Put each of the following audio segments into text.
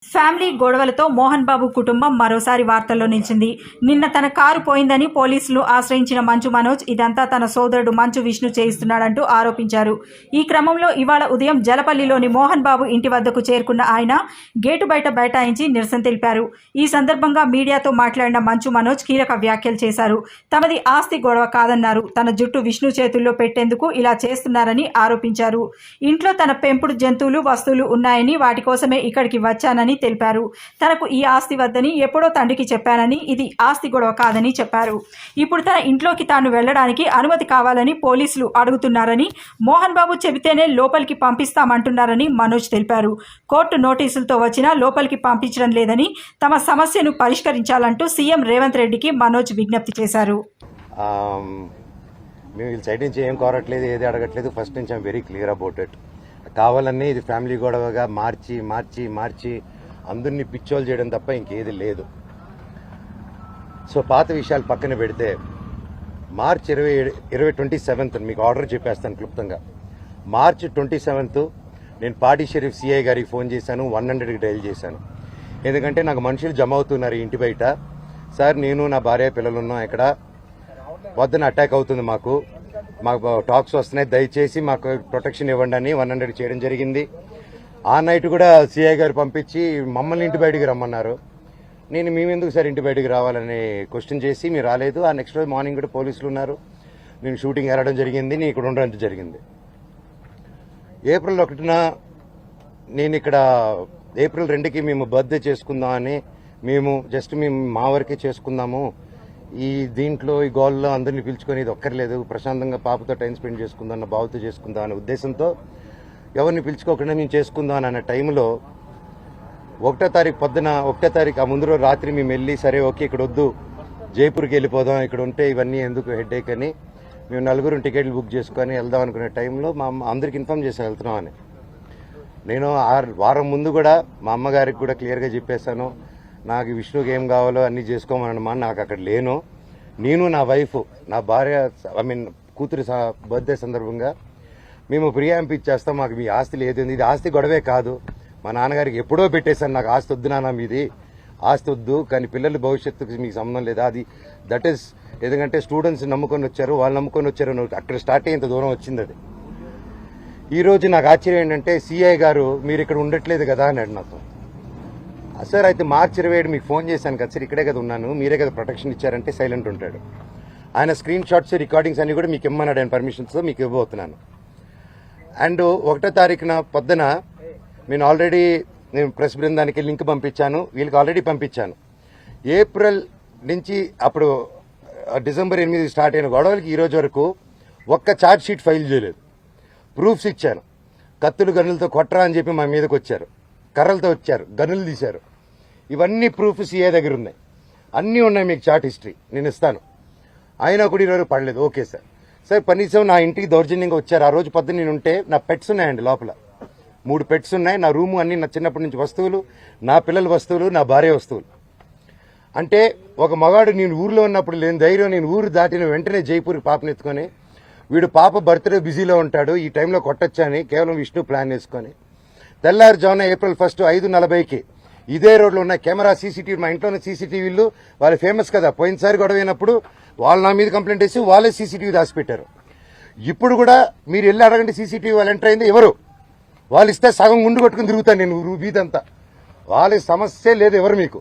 Family గొడవలతో Mohan Babu కుటుంబం మరోసారి వార్తల్లో నిలిచింది. నిన్న తన కారు పోయిందని పోలీసులు ఆశ్రయించిన మంచు మనోజ్ ఇదంతా తన సోదరుడు మంచు విష్ణు చేయిస్తున్నాడంటూ ఆరోపించారు. ఈ క్రమంలో ఇవాళ ఉదయం జలపల్లిలోని మోహన్ బాబు ఇంటి వద్దకు చేరుకున్న ఆయన గేటు బయట బైఠాయించి నిరసన తెలిపారు. ఈ సందర్భంగా మీడియాతో మాట్లాడిన మంచు మనోజ్ కీలక వ్యాఖ్యలు చేశారు. తమది ఆస్తి గొడవ కాదన్నారు. తన జుట్టు విష్ణు చేతుల్లో పెట్టేందుకు ఇలా చేస్తున్నారని ఆరోపించారు. ఇంట్లో తన పెంపుడు జంతువులు వస్తువులు ఉన్నాయని వాటి కోసమే ఇక్కడికి వచ్చానని తెలిపారు. తనకు ఈ ఆస్తి వద్దని ఎప్పుడో తండ్రికి చెప్పానని, ఇది ఆస్తి గొడవ కాదని చెప్పారు. ఇప్పుడు తన ఇంట్లోకి తాను వెళ్లడానికి అనుమతి కావాలని పోలీసులు అడుగుతున్నారని, మోహన్ బాబు చెబితేనే లోపలికి పంపిస్తామంటున్నారని మనోజ్ తెలిపారు. కోర్టు నోటీసులతో వచ్చినా లోపలికి పంపించడం లేదని, తమ సమస్యను పరిష్కరించాలంటూ సీఎం రేవంత్ రెడ్డికి మనోజ్ విజ్ఞప్తి చేశారు. మేము వీళ్ళ సైడ్ నుంచి ఏం కోరట్లేదు, ఏది అడగట్లేదు. ఫస్ట్ నుంచి I'm very clear about it. కావాలన్నీ ఇది ఫ్యామిలీ గొడవగా మార్చి మార్చి మార్చి అందరినీ పిచ్చోలు చేయడం తప్ప ఇంకేది లేదు. సో పాత విషయాలు పక్కన పెడితే మార్చ్ 27 మీకు ఆర్డర్ చెప్పేస్తాను క్లుప్తంగా. మార్చ్ 27 నేను పాడి షరీఫ్ సిఐ గారికి ఫోన్ చేశాను, 100కి డైల్ చేశాను. ఎందుకంటే నాకు మనుషులు జమ అవుతున్నారు ఇంటి బయట. సార్ నేను నా భార్య పిల్లలు ఉన్నాం, ఇక్కడ వద్దన అటాక్ అవుతుంది, మాకు టాక్స్ వస్తున్నాయి, దయచేసి మాకు ప్రొటెక్షన్ ఇవ్వండి అని 100 చేయడం జరిగింది. ఆ నైట్ కూడా సిఐ గారు పంపించి మమ్మల్ని ఇంటి బయటికి రమ్మన్నారు. నేను మేమెందుకు సార్ ఇంటి బయటికి రావాలని క్వశ్చన్ చేసి మీరు రాలేదు. ఆ నెక్స్ట్ రోజు మార్నింగ్ కూడా పోలీసులు ఉన్నారు, నేను షూటింగ్ వెళ్ళడం జరిగింది, నేను ఇక్కడ ఉండడం జరిగింది. ఏప్రిల్ 1న నేను ఇక్కడ ఏప్రిల్ 2కి మేము బర్త్డే చేసుకుందామని మేము మా వరకే చేసుకుందాము, ఈ దీంట్లో ఈ గోల్లో అందరినీ పిలుచుకొని ఇది ఒక్కర్లేదు, ప్రశాంతంగా పాపతో టైం స్పెండ్ చేసుకుందాం అన్న భావతో చేసుకుందాం అనే ఉద్దేశంతో ఎవరిని పిలుచుకోకుండా మేము చేసుకుందాం అన్న టైంలో 1వ తారీఖు పొద్దున 1వ తారీఖు ఆ ముందు రోజు రాత్రి మేము వెళ్ళి సరే ఓకే ఇక్కడ వద్దు జైపూర్కి వెళ్ళిపోదాం, ఇక్కడ ఉంటే ఇవన్నీ ఎందుకు హెడ్ఏక్ అని మేము 4 టికెట్లు బుక్ చేసుకొని వెళ్దాం అనుకునే టైంలో మా అమ్మ అందరికి ఇన్ఫామ్ చేసి వెళ్తున్నామని. నేను వారం ముందు కూడా మా అమ్మగారికి కూడా క్లియర్గా చెప్పేశాను, నాకు విష్ణుకి ఏం కావాలో అన్నీ చేసుకోమన్నమా, నాకు అక్కడ లేను. నేను నా వైఫ్ నా భార్య కూతురి బర్త్డే సందర్భంగా మేము ప్రియాంప్ ఇచ్చేస్తాం, మాకు మీ ఆస్తి లేదు, ఇది ఆస్తి గొడవే కాదు, మా నాన్నగారికి ఎప్పుడో పెట్టేశాను, నాకు ఆస్తి వద్దు నాన్న, మీది ఆస్తి వద్దు, కానీ పిల్లల భవిష్యత్తుకు మీకు సంబంధం లేదా, అది దట్ ఈస్ ఎందుకంటే స్టూడెంట్స్ నమ్ముకొని వచ్చారు, వాళ్ళు నమ్ముకొని వచ్చారు, అక్కడ స్టార్ట్ అయ్యేంత దూరం వచ్చింది. అది ఈ రోజు నాకు ఆశ్చర్యం ఏంటంటే సిఐ గారు మీరు ఇక్కడ ఉండట్లేదు కదా అన్నాడు నాతో. సార్ అయితే మార్చి 27 మీకు ఫోన్ చేశాను కదా సార్, ఇక్కడే కదా ఉన్నాను, మీరే కదా ప్రొటెక్షన్ ఇచ్చారంటే సైలెంట్ ఉంటాడు. ఆయన స్క్రీన్ షాట్స్ రికార్డింగ్స్ అన్ని కూడా మీకు ఇమ్మన్నాడు, ఆయన పర్మిషన్స్తో మీకు ఇవ్వబోతున్నాను. అండ్ 1వ తారీఖున పొద్దున నేను ప్రెస్ బృందానికి లింక్ పంపించాను, వీళ్ళకి ఆల్రెడీ పంపించాను. ఏప్రిల్ నుంచి అప్పుడు డిసెంబర్ 8 స్టార్ట్ అయిన గొడవలకి ఈ రోజు వరకు ఒక్క ఛార్జ్ షీట్ ఫైల్ చేయలేదు. ప్రూఫ్స్ ఇచ్చాను, కత్తులు గన్నులతో కొట్టరా అని చెప్పి మా మీదకి వచ్చారు, కర్రలతో వచ్చారు, గన్నులు తీశారు. ఇవన్నీ ప్రూఫ్ సిఏ దగ్గర ఉన్నాయి, అన్నీ ఉన్నాయి, మీకు చార్ట్ హిస్టరీ నేను ఇస్తాను. అయినా కూడా ఈరోజు పడలేదు. ఓకే సార్, సార్ కనీసం నా ఇంటికి దౌర్జన్యంగా వచ్చారు. ఆ రోజు పొద్దున్న నేను ఉంటే నా పెట్స్ ఉన్నాయండి, లోపల 3 పెట్స్ ఉన్నాయి, నా రూము అన్ని నా చిన్నప్పటి నుంచి వస్తువులు, నా పిల్లల వస్తువులు, నా భార్య వస్తువులు. అంటే ఒక మగాడు నేను ఊర్లో ఉన్నప్పుడు లేని ధైర్యం, నేను ఊరు దాటిన వెంటనే జైపూర్కి పాపనెత్తుకొని వీడు పాప బర్త్డే బిజీలో ఉంటాడు, ఈ టైంలో కొట్టొచ్చని కేవలం విష్ణు ప్లాన్ వేసుకొని తెల్లారుజామున ఏప్రిల్ 1 5:40కి ఇదే రోడ్లో ఉన్న కెమెరా సీసీటీవీ, మా ఇంట్లోనే సీసీటీవీలు వాళ్ళు ఫేమస్ కదా, పోయినసారి గొడవ అయినప్పుడు వాళ్ళు నా మీద కంప్లైంట్ వేసి వాళ్ళే సీసీటీవీ దాచిపెట్టారు. ఇప్పుడు కూడా మీరు వెళ్ళి అడగండి, సీసీటీవీ వాళ్ళు ఎంటర్ అయింది ఎవరు, వాళ్ళు ఇస్తే సగం గుండు కొట్టుకుని తిరుగుతాను నేను వీధంతా. వాళ్ళ సమస్య లేదు ఎవరు మీకు,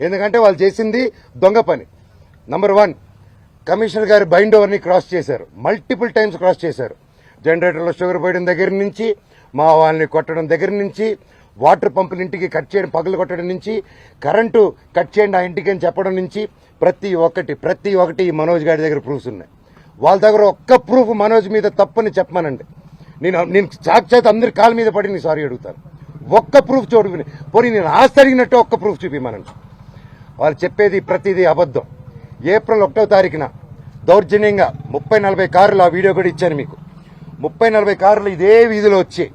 ఎందుకంటే వాళ్ళు చేసింది దొంగ పని. నంబర్ 1, కమిషనర్ గారు బైండ్ ఓవర్ని క్రాస్ చేశారు, మల్టిపుల్ టైమ్స్ క్రాస్ చేశారు. జనరేటర్లో షుగర్ పోయడం దగ్గర నుంచి, మా వాళ్ళని కొట్టడం దగ్గర నుంచి, వాటర్ పంపులు ఇంటికి కట్ చేయడం, పగలు కొట్టడం నుంచి, కరెంటు కట్ చేయండి ఆ ఇంటికి అని చెప్పడం నుంచి ప్రతి ఒక్కటి ఈ మనోజ్ గారి దగ్గర ప్రూఫ్స్ ఉన్నాయి. వాళ్ళ దగ్గర ఒక్క ప్రూఫ్ మనోజ్ మీద తప్పని చెప్పమానండి, నేను సాక్షాత్ అందరి కాళ్ళ మీద పడి నేను సారీ అడుగుతాను. ఒక్క ప్రూఫ్ చూడు, పోనీ నేను ఆస్తి అడిగినట్టు ఒక్క ప్రూఫ్ చూపిమనండి. వాళ్ళు చెప్పేది ప్రతిదీ అబద్ధం. ఏప్రిల్ 1వ తారీఖున దౌర్జన్యంగా 30-40 కార్లు, ఆ వీడియో కూడా ఇచ్చాను మీకు, 30-40 కార్లు ఇదే వీధిలో వచ్చి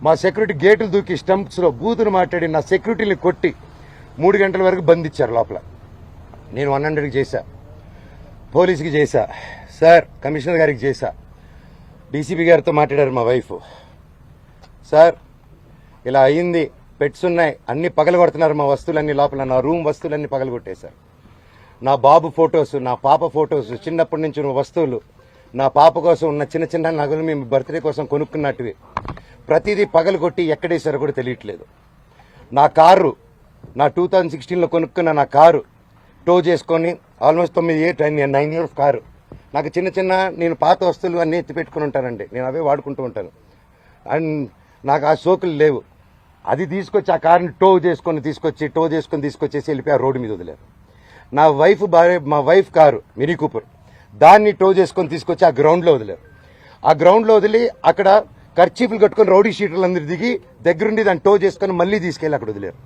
మా సెక్యూరిటీ గేట్లు దూకి స్టంప్స్లో బూతులు మాట్లాడి నా సెక్యూరిటీని కొట్టి 3 గంటల వరకు బంధించారు లోపల. నేను 100కి చేశా, పోలీసుకి చేశా, సార్ కమిషనర్ గారికి చేశా, డీసీపీ గారితో మాట్లాడారు మా వైఫ్, సార్ ఇలా అయింది, పెట్స్ ఉన్నాయి, అన్ని పగలగొడుతున్నారు. మా వస్తువులన్నీ లోపల, నా రూమ్ వస్తువులన్నీ పగలగొట్టేశారు. నా బాబు ఫొటోస్, నా పాప ఫొటోస్, చిన్నప్పటి నుంచి ఉన్న వస్తువులు, నా పాప కోసం ఉన్న చిన్న చిన్న నగలు మేము బర్త్డే కోసం కొనుక్కున్నట్టువి ప్రతిదీ పగలగొట్టి ఎక్కడేశారో కూడా తెలియట్లేదు. నా కారు, నా 2016లో కొనుక్కున్న నా కారు టో చేసుకొని ఆల్మోస్ట్ 9 ఇయర్స్ కారు. నాకు చిన్న చిన్న నేను పాత వస్తువులు అన్నీ ఎత్తి పెట్టుకుని ఉంటానండి, నేను అవే వాడుకుంటూ ఉంటాను. అండ్ నాకు ఆ సోకులు లేవు. అది తీసుకొచ్చి ఆ కారుని టో చేసుకొని తీసుకొచ్చేసి వెళ్ళిపోయి ఆ రోడ్డు మీద వదిలేరు. నా మా వైఫ్ కారు మినీ కూపర్, దాన్ని టో చేసుకొని తీసుకొచ్చి ఆ గ్రౌండ్లో వదిలేరు. ఆ గ్రౌండ్లో వదిలి అక్కడ ఖర్చీపులు కట్టుకొని రౌడీ షీటర్లు అందరు దిగి దగ్గరుండి దాన్ని టో చేసుకొని మళ్ళీ తీసుకెళ్ళి అక్కడ వదిలేరు.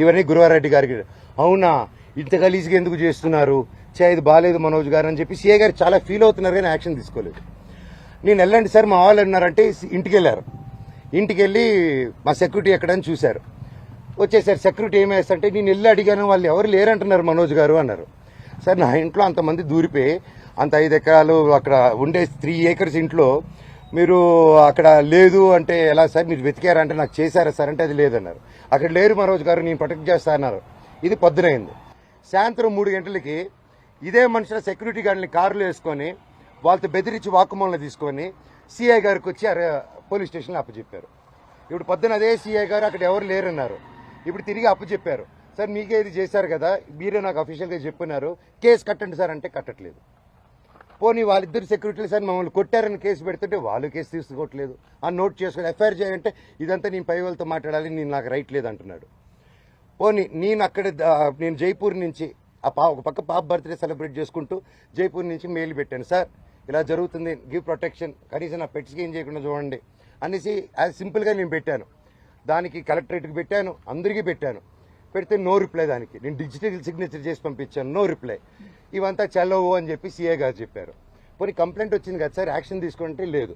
ఇవన్నీ గురువారెడ్డి గారికి, అవునా ఇంత గలీజ్గా ఎందుకు చేస్తున్నారు, ఇది బాగాలేదు మనోజ్ గారు అని చెప్పి సీఏ గారు చాలా ఫీల్ అవుతున్నారు, కానీ యాక్షన్ తీసుకోలేదు. నేను వెళ్ళండి సార్ మా వాళ్ళు అన్నారంటే ఇంటికి వెళ్ళారు. ఇంటికి వెళ్ళి మా సెక్యూరిటీ ఎక్కడని చూశారు, వచ్చేసారు. సెక్యూరిటీ ఏమేస్తంటే నేను వెళ్ళి అడిగాను, వాళ్ళు ఎవరు లేరంటున్నారు మనోజ్ గారు అన్నారు. సార్ నా ఇంట్లో అంతమంది దూరిపోయి అంత 5 ఎకరాలు అక్కడ ఉండే 3 acres ఇంట్లో మీరు అక్కడ లేదు అంటే ఎలా సార్, మీరు వెతికారంటే నాకు చేశారా సార్ అంటే అది లేదన్నారు. అక్కడ లేరు మనోజ్ గారు, నేను ప్రొటెక్ట్ చేస్తా అన్నారు. ఇది పొద్దునైంది. సాయంత్రం 3 గంటలకి ఇదే మనుషుల సెక్యూరిటీ గార్డుని కారులో వేసుకొని వాళ్ళతో బెదిరించి వాక్కుమూలన తీసుకొని సిఐ గారికి వచ్చి పోలీస్ స్టేషన్లో అప్పచెప్పారు. ఇప్పుడు పొద్దున అదే సిఐ గారు అక్కడ ఎవరు లేరన్నారు. ఇప్పుడు తిరిగి అప్పచెప్పారు. సార్ మీకే ఇది చేశారు కదా, మీరే నాకు అఫీషియల్గా చెప్పున్నారు, కేసు కట్టండి సార్ అంటే కట్టట్లేదు. పోనీ వాళ్ళిద్దరు సెక్యూరిటీలు సార్ మమ్మల్ని కొట్టారని కేసు పెడుతుంటే వాళ్ళు కేసు తీసుకోవట్లేదు. ఆ నోట్ చేసుకుని ఎఫ్ఐఆర్ చేయాలంటే ఇదంతా నేను పై వాళ్ళతో మాట్లాడాలి, నేను నాకు రైట్ లేదు అంటున్నాడు. పోనీ నేను జైపూర్ నుంచి ఒక పక్క పాప బర్త్డే సెలబ్రేట్ చేసుకుంటూ జైపూర్ నుంచి మెయిల్ పెట్టాను, సార్ ఇలా జరుగుతుంది, గివ్ ప్రొటెక్షన్, కనీసం నా పెట్స్కి ఏం చేయకుండా చూడండి అనేసి యాజ్ సింపుల్గా నేను పెట్టాను. దానికి కలెక్టరేట్కి పెట్టాను, అందరికీ పెట్టాను. పెడితే నో రిప్లై. దానికి నేను డిజిటల్ సిగ్నేచర్ చేసి పంపించాను, నో రిప్లై. ఇవంతా చల్లవు అని చెప్పి సీఏ గారు చెప్పారు. పోనీ కంప్లైంట్ వచ్చింది కదా సార్, యాక్షన్ తీసుకుంటే లేదు.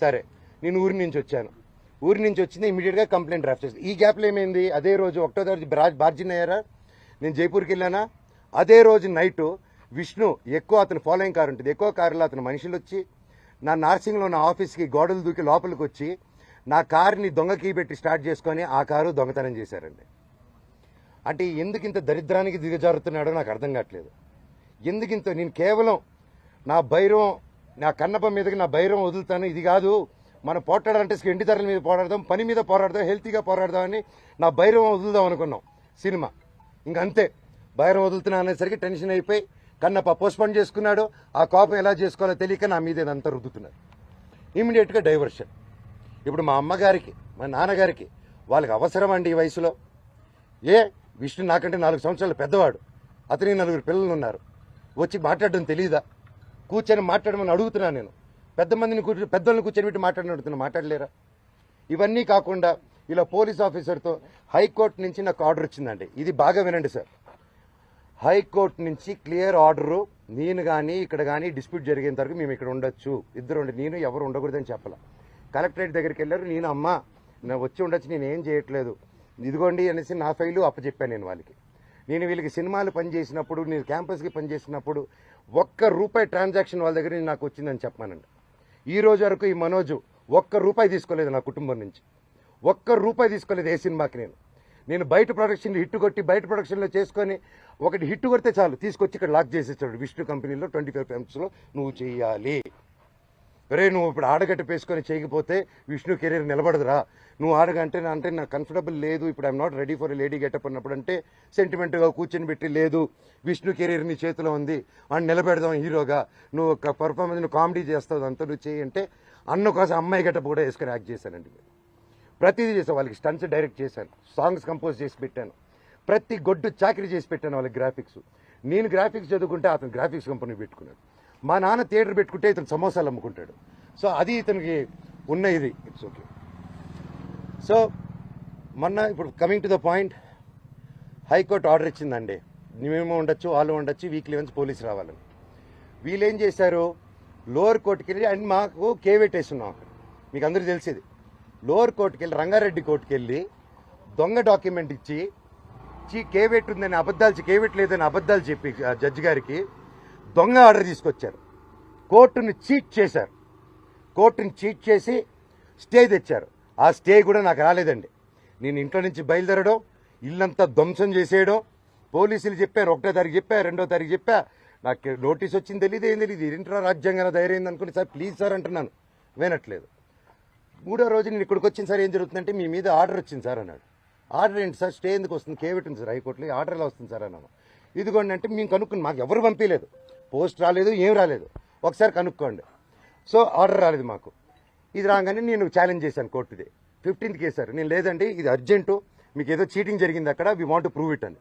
సరే నేను ఊరి నుంచి వచ్చాను, ఊరి నుంచి వచ్చింది ఇమీడియట్గా కంప్లైంట్ డ్రాఫ్ట్ చేసి. ఈ గ్యాప్లో ఏమైంది, అదే రోజు 1వ తారీఖు బార్జిన్ అయ్యారా, నేను జైపూర్కి వెళ్ళానా, అదే రోజు నైటు విష్ణు ఎక్కువ అతను ఫాలోయింగ్ కారు ఉంటుంది, ఎక్కువ కారులో అతను మనుషులు వచ్చి నా నార్సింగ్లో నా ఆఫీస్కి గోడలు దూకి లోపలికి వచ్చి నా కారుని దొంగ కీ పెట్టి స్టార్ట్ చేసుకొని ఆ కారు దొంగతనం చేశారండి. అంటే ఎందుకింత దరిద్రానికి దిగజారుతున్నాడో నాకు అర్థం కావట్లేదు. ఎందుకింత నేను కేవలం నా భైరవం, నా కన్నప్ప మీదకి నా భైరవం వదులుతాను, ఇది కాదు మనం పోట్లాడాలంటే ఎండి ధరల మీద పోరాడదాం, పని మీద పోరాడదాం, హెల్తీగా పోరాడదామని నా భైరవం వదులుదాం అనుకున్నాం సినిమా. ఇంకంతే భైరవం వదులుతున్నా అనేసరికి టెన్షన్ అయిపోయి కన్నప్ప పోస్ట్పోన్ చేసుకున్నాడు. ఆ కోపం ఎలా చేసుకోవాలో తెలియక నా మీద ఇదంతా రుద్దుతున్నారు. ఇమీడియట్గా డైవర్షన్. ఇప్పుడు మా అమ్మగారికి మా నాన్నగారికి వాళ్ళకి అవసరం అండి ఈ వయసులో. విష్ణు నాకంటే 4 సంవత్సరాలు పెద్దవాడు, అతనికి 4 పిల్లలు ఉన్నారు, వచ్చి మాట్లాడడం తెలియదా, కూర్చొని మాట్లాడమని అడుగుతున్నాను నేను. పెద్దోళ్ళని కూర్చొని పెట్టి అడుగుతున్నా, మాట్లాడలేరా? ఇవన్నీ కాకుండా ఇలా పోలీస్ ఆఫీసర్తో హైకోర్టు నుంచి నాకు ఆర్డర్ వచ్చిందండి. ఇది బాగా వినండి సార్, హైకోర్టు నుంచి క్లియర్ ఆర్డరు, నేను కానీ ఇక్కడ కానీ డిస్ప్యూట్ జరిగేంత వరకు మేము ఇక్కడ ఉండొచ్చు, ఇద్దరు నేను ఎవరు ఉండకూడదని చెప్పాల. కలెక్టరేట్ దగ్గరికి వెళ్ళారు, నేను అమ్మ వచ్చి ఉండొచ్చు, నేను ఏం చేయట్లేదు, ఇదిగోండి అనేసి నా ఫైలు అప్పచెప్పాను నేను వాళ్ళకి. నేను వీళ్ళకి సినిమాలు పనిచేసినప్పుడు, నేను క్యాంపస్కి పనిచేసినప్పుడు ₹1 ట్రాన్సాక్షన్ వాళ్ళ దగ్గర నాకు వచ్చిందని చెప్పానండి. ఈ రోజు వరకు ఈ మనోజ్ ₹1 తీసుకోలేదు నా కుటుంబం నుంచి, ₹1 తీసుకోలేదు ఏ సినిమాకి. నేను బయట ప్రొడక్షన్ హిట్ కొట్టి బయట ప్రొడక్షన్లో చేసుకొని ఒకటి హిట్ కొడితే చాలు తీసుకొచ్చి ఇక్కడ లాక్ చేసేసాడు. విష్ణు కంపెనీలో 25 filmsలో నువ్వు చేయాలి, నువ్వు ఇప్పుడు ఆడగట్ట పేసుకొని చేయకపోతే విష్ణు కెరీర్ నిలబడదురా, నువ్వు ఆడగంటే అంటే నాకు కంఫర్టబుల్ లేదు, ఇప్పుడు I'm not ready for lady getup అన్నప్పుడు అంటే సెంటిమెంట్గా కూర్చొని పెట్టి, లేదు విష్ణు కెరీర్ నీ చేతిలో ఉంది అని నిలబెడదాం హీరోగా, నువ్వు ఒక పర్ఫార్మెన్స్ నువ్వు కామెడీ చేస్తావు అంతా నువ్వు చేయి అంటే అన్న కోసం అమ్మాయి గెటప్ కూడా వేసుకొని యాక్ట్ చేశానండి. ప్రతిదీ చేశాను, వాళ్ళకి స్టంట్స్ డైరెక్ట్ చేశాను, సాంగ్స్ కంపోజ్ చేసి పెట్టాను, ప్రతి గొడ్డు చాకరీ చేసి పెట్టాను వాళ్ళకి. గ్రాఫిక్స్ నేను గ్రాఫిక్స్ చదువుకుంటే అతను గ్రాఫిక్స్ కంపెనీ పెట్టుకున్నాడు, మా నాన్న థియేటర్ పెట్టుకుంటే ఇతను సమోసాలు అమ్ముకుంటాడు. సో అది ఇతనికి ఉన్న ఇది, ఇట్స్ ఓకే. సో మొన్న ఇప్పుడు coming to the point, high court order ఇచ్చిందండి, మేము ఉండొచ్చు వాళ్ళు ఉండొచ్చు, వీక్లీ వన్స్ పోలీసు రావాలని. వీళ్ళు ఏం చేశారు, లోవర్ కోర్టుకి వెళ్ళి, అండ్ మాకు కేవేట్ వేస్తున్నాం అక్కడ, మీకు అందరూ తెలిసేది. లోవర్ కోర్టుకి వెళ్ళి రంగారెడ్డి కోర్టుకి వెళ్ళి దొంగ డాక్యుమెంట్ ఇచ్చి కేవేట్ ఉందని అబద్ధాలు, కేవేట్ లేదని అబద్ధాలు చెప్పి జడ్జి గారికి దొంగ ఆర్డర్ తీసుకొచ్చారు. కోర్టుని చీట్ చేశారు, కోర్టుని చీట్ చేసి స్టే తెచ్చారు. ఆ స్టే కూడా నాకు రాలేదండి. నేను ఇంట్లో నుంచి బయలుదేరడం, ఇల్లంతా ధ్వంసం చేసేయడం. పోలీసులు చెప్పారు, 1వ తారీఖు చెప్పా, 2వ తారీఖు చెప్పా, నాకు నోటీస్ వచ్చింది తెలియదు, ఏం తెలియదు. ఇంట్రా రాజ్యాంగ ధైర్యం అనుకుని సార్ ప్లీజ్ సార్ అంటున్నాను, వినట్లేదు. 3వ రోజు నేను ఇక్కడికి వచ్చిన సార్ ఏం జరుగుతుందంటే మీ మీద ఆర్డర్ వచ్చింది సార్ అన్నాడు. ఆర్డర్ ఏంటి సార్, స్టే ఎందుకు వస్తుంది, కేవిట్ ఉంది సార్ హైకోర్టులో, ఆర్డర్ ఎలా వస్తుంది సార్ అన్నాను. ఇదిగోండి అంటే మేము కనుక్కుని, మాకు ఎవరు పంపించలేదు, పోస్ట్ రాలేదు, ఏం రాలేదు, ఒకసారి కనుక్కోండి. సో ఆర్డర్ రాలేదు మాకు. ఇది రాగానే నేను ఛాలెంజ్ చేశాను కోర్టుది. 15th కేసారు. నేను లేదండి ఇది అర్జెంటు, మీకు ఏదో చీటింగ్ జరిగింది అక్కడ, we want to prove it అని.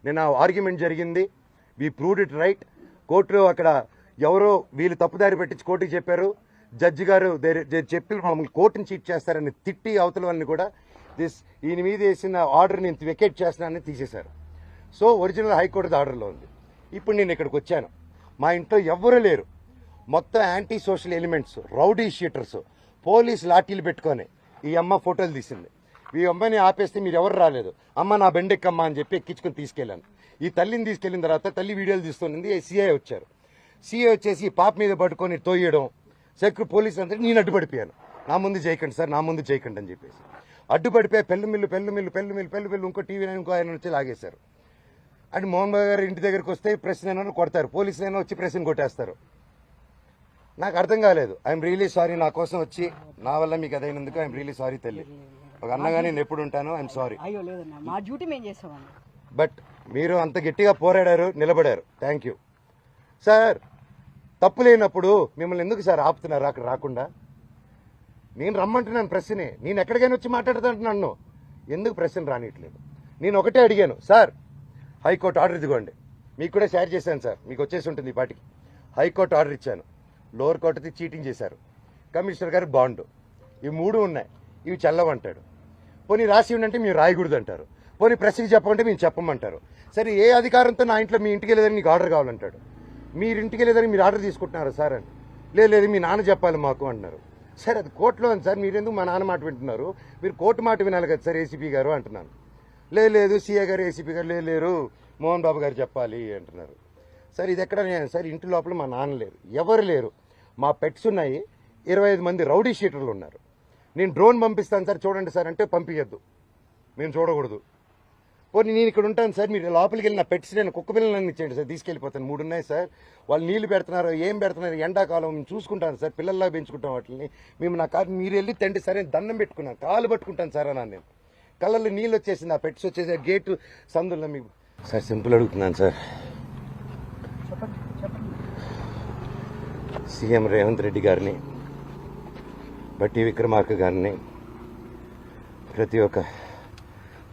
నేను ఆ ఆర్గ్యుమెంట్ జరిగింది, వీ ప్రూవ్డ్ ఇట్ రైట్. కోర్టులో అక్కడ ఎవరో వీళ్ళు తప్పుదారి పెట్టించి కోర్టుకి చెప్పారు. జడ్జి గారు చెప్పి మమ్మల్ని కోర్టుని చీట్ చేస్తారని తిట్టి అవతల వాళ్ళని కూడా ఈయన మీద వేసిన ఆర్డర్ నేను వెకేట్ చేస్తున్నానని తీసేశారు. సో ఒరిజినల్ హైకోర్టు ఆర్డర్లో ఉంది. ఇప్పుడు నేను ఇక్కడికి వచ్చాను, మా ఇంట్లో ఎవ్వరూ లేరు, మొత్తం anti social elements, rowdy sheeters, police లాఠీలు పెట్టుకొని ఈ అమ్మ ఫోటోలు తీసింది. ఈ అమ్మాయిని ఆపేస్తే మీరు ఎవరు రాలేదు, అమ్మ నా బెండెక్కమ్మ అని చెప్పి ఎక్కించుకొని తీసుకెళ్ళాను. ఈ తల్లిని తీసుకెళ్లిన తర్వాత తల్లి వీడియోలు తీస్తుంది. సిఐ వచ్చారు. సిఐ వచ్చేసి పాప మీద పట్టుకొని తోయడం, పోలీసు అంటే నేను అడ్డుపడిపోయాను. నా ముందు చేయకండి సార్, నా ముందు చేయకండి అని చెప్పేసి అడ్డుపడిపోయి పెళ్ళుమిల్లు ఇంకో టీవీ ఇంకో ఆయన వచ్చి లాగేశారు. అంటే మోహన్ బాబు గారు ఇంటి దగ్గరికి వస్తే ప్రెస్ అయినా కొడతారు, పోలీసులైనా వచ్చి ప్రెస్ని కొట్టేస్తారు. నాకు అర్థం కాలేదు. ఐఎమ్ రియలీ సారీ, నా కోసం వచ్చి నా వల్ల మీకు అదైనందుకు ఐఎమ్ రియలీ సారీ తల్లి. ఒక అన్నగా నేను ఎప్పుడు ఉంటాను, ఐఎమ్ సారీ. అయ్యో లేదన్నా, మా డ్యూటీ మేము చేస్తామన్నా. బట్ మీరు అంత గట్టిగా పోరాడారు, నిలబడారు, థ్యాంక్ యూ సార్. తప్పు లేనప్పుడు మిమ్మల్ని ఎందుకు సార్ ఆపుతున్నారు అక్కడ రాకుండా? నేను రమ్మంటున్నాను ప్రెస్ని, నేను ఎక్కడికైనా వచ్చి మాట్లాడుతుంటున్నాను, ఎందుకు ప్రెస్ని రానియట్లేదు? నేను ఒకటే అడిగాను సార్, హైకోర్టు ఆర్డర్ ఇదిగోండి, మీకు కూడా షేర్ చేశాను సార్, మీకు వచ్చేసి ఉంటుంది ఈ పాటికి. హైకోర్టు ఆర్డర్ ఇచ్చాను, లోవర్ కోర్టుది చీటింగ్ చేశారు, కమిషనర్ గారు బాండు, ఇవి 3 ఉన్నాయి, ఇవి చల్లవంటాడు. పోనీ రాసి ఉండంటే మీరు రాయకూడదు అంటారు. పోనీ ప్రెస్కి చెప్పమంటే మేము చెప్పమంటారు. సరే ఏ అధికారంతో నా ఇంట్లో మీ ఇంటికి వెళ్ళేదని మీకు ఆర్డర్ కావాలంటాడు. మీరు ఇంటికి వెళ్ళేదని మీరు ఆర్డర్ తీసుకుంటున్నారు సార్ అని. లేదు మీ నాన్న చెప్పాలి మాకు అంటున్నారు. సార్ అది కోర్టులో ఉంది సార్, మీరెందుకు మా నాన్న మాట వింటున్నారు, మీరు కోర్టు మాట వినాలి కదా సార్ ఏసీపీ గారు అంటున్నాను. లేదు సీఏ గారు ఏసీపీ గారు లేరు, మోహన్ బాబు గారు చెప్పాలి అంటున్నారు. సార్ ఇది ఎక్కడ సార్, ఇంటి లోపల మా నాన్న లేరు, ఎవరు లేరు, మా పెట్స్ ఉన్నాయి, 25 మంది రౌడీ షీటర్లు ఉన్నారు. నేను డ్రోన్ పంపిస్తాను సార్ చూడండి సార్ అంటే పంపించద్దు, మేము చూడకూడదు. పోనీ నేను ఇక్కడ ఉంటాను సార్, మీరు లోపలికి వెళ్ళిన పెట్స్ నేను కుక్క పిల్లలన్నీ ఇచ్చేయండి సార్, తీసుకెళ్ళిపోతాను. 3 ఉన్నాయి సార్, వాళ్ళు నీళ్లు పెడుతున్నారు, ఏం పెడుతున్నారు, ఎండాకాలం మేము చూసుకుంటాను సార్, పిల్లల్లా పెంచుకుంటాం వాటిని. మేము నా కారు మీరు వెళ్ళి తండ్రి సరే దండం పెట్టుకున్నాను, కాలు పట్టుకుంటాను సార్ అన్నాను. నేను కళ్ళల్లో నీళ్ళు వచ్చేసింది, ఆ పెట్స్ వచ్చేసి గేటు సందుల్లో. మీకు సార్ సింపుల్ అడుగుతున్నాను సార్, సీఎం రేవంత్ రెడ్డి గారిని, బట్టి విక్రమార్క గారిని,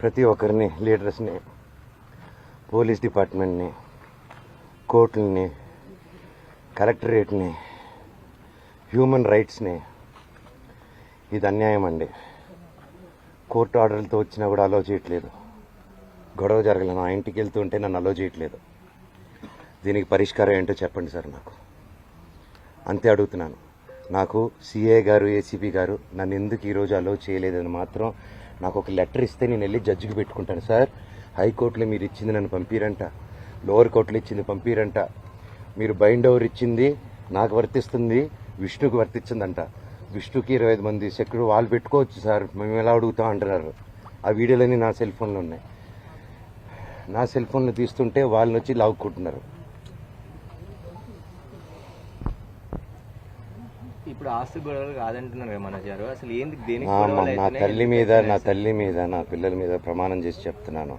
ప్రతి ఒక్కరిని, లీడర్స్ని, పోలీస్ డిపార్ట్మెంట్ని, కోర్టులని, కలెక్టరేట్ని, హ్యూమన్ రైట్స్ని, ఇది అన్యాయం అండి. కోర్టు ఆర్డర్లతో వచ్చినా కూడా అలో చేయట్లేదు, గొడవ జరగలేదు, నా ఇంటికి వెళ్తుంటే నన్ను అలో చేయట్లేదు. దీనికి పరిష్కారం ఏంటో చెప్పండి సార్ నాకు, అంతే అడుగుతున్నాను. నాకు సిఏ గారు ఏసీపీ గారు నన్ను ఎందుకు ఈరోజు అలో చేయలేదని మాత్రం నాకు ఒక లెటర్ ఇస్తే నేను వెళ్ళి జడ్జికి పెట్టుకుంటాను సార్. హైకోర్టులో మీరు ఇచ్చింది నన్ను పంపిరంట, లోవర్ కోర్టులో ఇచ్చింది పంపిరంట, మీరు బైండ్ ఓవర్ ఇచ్చింది నాకు వర్తిస్తుంది, విష్ణుకి వర్తించిందంట. విష్ణుకి 25 మంది సెక్యూరిటీ వాళ్ళు పెట్టుకోవచ్చు సార్, మేము ఎలా అడుగుతాం అంటున్నారు. ఆ వీడియోలన్నీ నా సెల్ ఫోన్లో ఉన్నాయి, నా సెల్ ఫోన్లో తీస్తుంటే వాళ్ళని వచ్చి లాక్కుంటున్నారు. ఇప్పుడు ఆస్తి గొడవలు కాదంటున్నారు కదా మనోజ్ గారు, అసలు ఏంది దేనికి నా తల్లి మీద నా పిల్లల మీద ప్రమాణం చేసి చెప్తున్నాను,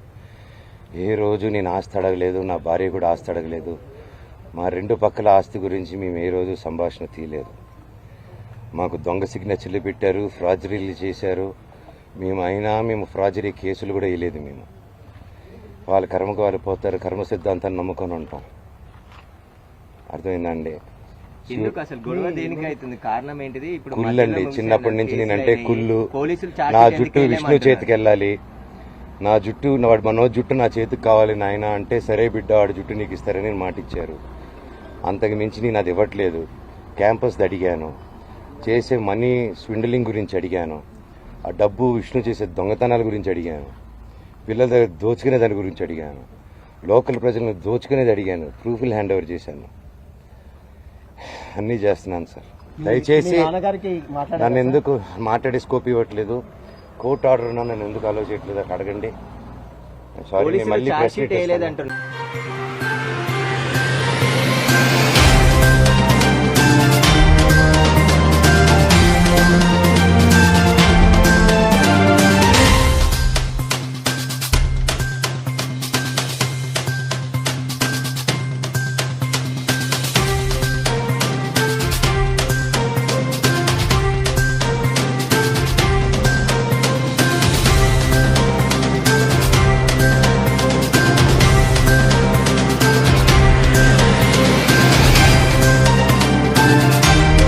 ఏ రోజు నేను ఆస్తి అడగలేదు, నా భార్య కూడా ఆస్తి అడగలేదు. మా 2 పక్కల ఆస్తి గురించి మేము ఏ రోజు సంభాషణ తీయలేదు. మాకు దొంగ సిగ్నేచర్లు పెట్టారు, ఫ్రాజరీలు చేశారు, మేము ఫ్రాజరీ కేసులు కూడా వేయలేదు. మేము వాళ్ళ కర్మకు వాళ్ళు పోతారు, కర్మ సిద్ధాంతాన్ని నమ్ముకొని ఉంటాం. అర్థమైందండి? ఎందుకు అసలు గొడవ దేనికి అవుతుంది, కారణం ఏంటిది? ఇప్పుడు కుళ్ళండి, చిన్నప్పటి నుంచి నేనంటే కుళ్ళు. నా జుట్టు విష్ణు చేతికి వెళ్ళాలి, నా జుట్టు మనోజ్ జుట్టు నా చేతికి కావాలి నాయన అంటే, సరే బిడ్డ వాడి జుట్టు నీకు ఇస్తారని నేను మాట ఇచ్చారు. అంతకు మించి నేను అది ఇవ్వట్లేదు. క్యాంపస్ అడిగాను, చేసే మనీ స్విండలింగ్ గురించి అడిగాను, ఆ డబ్బు విష్ణు చేసే దొంగతనాల గురించి అడిగాను, పిల్లల దగ్గర దోచుకునే దాని గురించి అడిగాను, లోకల్ ప్రజలను దోచుకునేది అడిగాను, ప్రూఫ్లు హ్యాండ్ ఓవర్ చేశాను, అన్నీ చేస్తున్నాను సార్. దయచేసి నన్ను ఎందుకు మాట్లాడే స్కోప్ ఇవ్వట్లేదు. కోర్టు ఆర్డర్ ఉన్నా నన్ను ఎందుకు అలో చేయట్లేదు అక్కడ అడగండి సారీ పోలీసులు మళ్ళీ ఛార్జ్ ప్రెస్ షీట్ మీట్ వేయలేదు ఇస్తాను. అంటున్నారు.